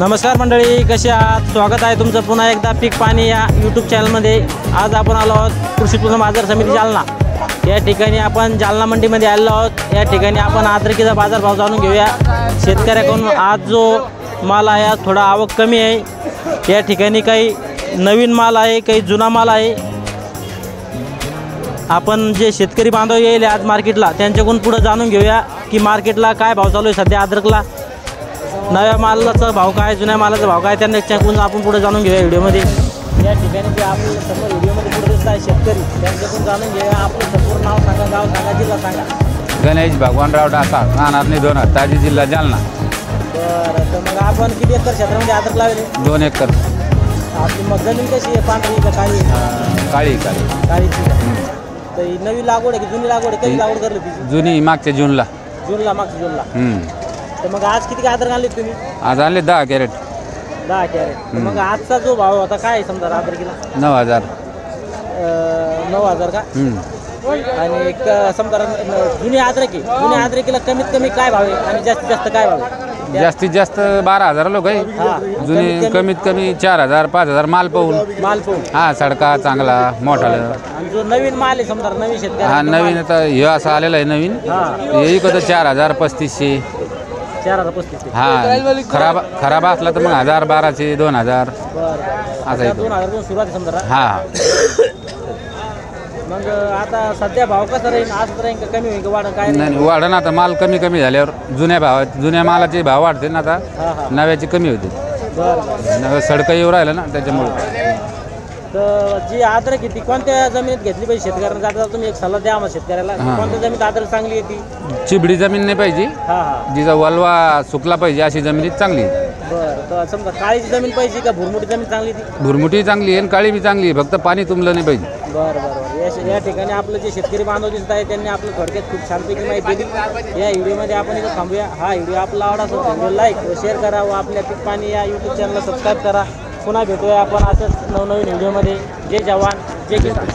नमस्कार मंडळी, कसे आहात? स्वागत आहे तुमचं पुन्हा एकदा पीक पाणी या यूट्यूब चॅनलमध्ये। आज आपण आलो आहोत कृषी उत्पन्न बाजार समिती जालना या ठिकाणी। आपण जालना मंडीमध्ये आलेलो आहोत। या ठिकाणी आपण अद्रकीचा बाजारभाव जाणून घेऊया शेतकऱ्याकडून। आज जो माल आहे आज थोडा आवक कमी आहे। या ठिकाणी काही नवीन माल आहे, काही जुना माल आहे। आपण जे शेतकरी बांधव येईल आज मार्केटला त्यांच्याकडून पुढे जाणून घेऊया की मार्केटला काय भाव चालू आहे सध्या अद्रकला, नव्या मालाचा भाव काय, जुन्या मालाचा भाव काय, त्यांच्याकडून आपण पुढे जाणून घेऊया व्हिडिओमध्ये। या ठिकाणी जे आपण समोर व्हिडिओमध्ये पुढे दिसत आहे शेतकरी, त्यांच्याकडून जाणून घेऊया। आपलं संपूर्ण नाव सांगा, गाव सांगा, जिल्हा सांगा। गणेश भगवानराव डासा, राहणार निधोणर, ताजी, जिल्हा जालना। बरं, तर मग आपण किती एकर क्षेत्रामध्ये अद्रक लावले? 2 एकर। आपली मग जमीन कशी आहे, पांढरी का काळी? काळी काळीची। तर ही नवी लागवड आहे की जुनी लागवड आहे? कधी लागवड करली तिची? जुनी, मागच्या जूनला। मागच्या जूनला। तर मग आज किती अद्रक आणले तुम्ही? आज आणले 10 कॅरेट। 10 कॅरेट। मग आजचा जो भाव होता काय समजा अद्रकीला? 9000। 9000 का? आणि एक समजा जुनी अद्रक आहे, जुन्या अद्रकीला कमीत कमी काय भाव आहे आणि जास्तीत जास्त काय भाव आहे? जास्तीत जास्त 12000 लोक आहे। जुनी कमीत कमी 4000 5000 माल पाहून। हा, सडका चांगला मोठा। आणि जो नवीन माल आहे समजा नवीन शेतकरी, हा नवीन आता हे असं आलेला आहे नवीन, हे इकडं 4000 3500। 4035। हा, खराब असला तर मग 1000 1200 2000 असं आहे। 2000 सुरुवात समजा। हा, मग आता सध्या भाव कसा राहील? आज राहील का कमी होईल का वाढ? काय नाही वाढन आता, माल कमी झाल्यावर जुन्या मालाचे भाव वाढते ना, आता नव्याची कमी होते। नव्या सडका येऊ राहिलं ना त्याच्यामुळे। तर जी अद्रक आहे ती कोणत्या जमिनीत घेतली पाहिजे शेतकऱ्यांना? जाता तुम्ही एक सल्ला द्या आम्हाला शेतकऱ्याला, कोणत्या जमिनीत अद्रक चांगली आहे ती? चिबडी जमीन नाही पाहिजे, जिचा वलवा सुकला पाहिजे अशी जमिनीत चांगली। बरं, तर समजा काळीची जमीन पाहिजे का भुरमुटी जमीन चांगली? ती भुरमुटी चांगली आहे आणि काळी बी चांगली आहे, फक्त पाणी तुंबलं नाही पाहिजे। बरं, या ठिकाणी आपलं जे शेतकरी बांधव दिसत आहे त्यांनी आपलं थोडक्यात खूप छानपैकी माहिती दिली। या व्हिडिओमध्ये आपण इथं थांबूया। हा व्हिडिओ आपला आवडला असेल व्हिडिओ लाईक व शेअर करा व आपल्या पीक पाणी या यूट्यूब चॅनलला सबस्क्राईब करा। पुन्हा भेटूया आपण असंच नवनवीन व्हिडिओमध्ये। जय जवान, जय किसान।